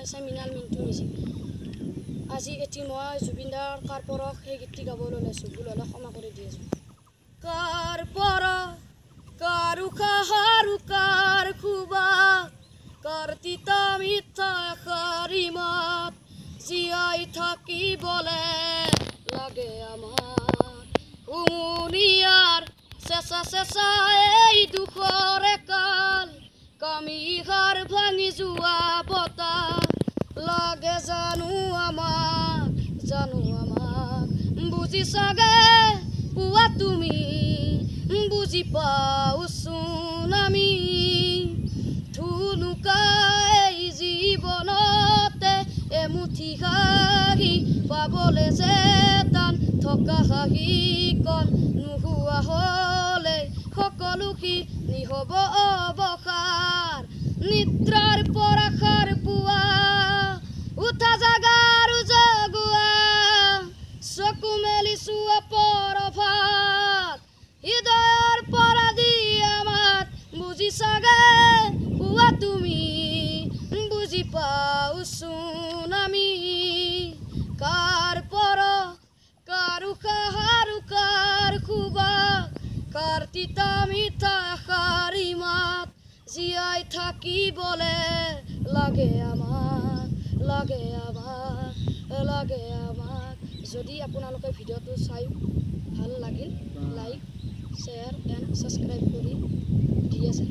আছে মিনাল মিণ্টু মিউজিক। আজি এটি মই জুবিনদাৰ কাৰ পৰশ সেই গীতটি গাবলৈ লৈছোঁ, ভুল হ'লে ক্ষমা কৰি দি আছোঁ। কাৰ পৰশ কাৰ উশাহ আৰু কাৰ খুবা কাৰ তিতা মিঠা এষাৰি মাত জীয়াই থাকিবলে লাগে আমাক উমনিয়াৰ চেঁচা চেঁচা এই দুখৰে কাল কামিহাৰ ভাঙি যোৱা বতাহ লাগে জানো আমাক বুজি চাগে পুৱা তুমি বুজি পাওঁচোন আমি ধুনুকাই জীৱনতে এমুঠি হাঁহি পাবলৈ যে টান থকা হাঁহিকণ নোহোৱা হ'লে সকলোখিনি হ'ব অৱসাৰ নিদ্ৰাৰ পৰা সাৰ পোৱা উঠা জাগাৰ জগুৱা চকু মেলি চোৱা পৰভাত হৃদয়ৰ পৰা দিয়া মাত বুজি চাগে পুৱা তুমি বুজি পাওঁচোন আমি কাৰ পৰশ কাৰ উশাহ আৰু কাৰ খুবা কাৰ তিতা মিঠা এষাৰি মাত জীয়াই থাকিবলে লাগে আমাক যদি আপোনালোকে ভিডিঅ'টো চাই ভাল লাগিল লাইক শ্বেয়াৰ এণ্ড ছাবস্ক্ৰাইব কৰি দি আছে।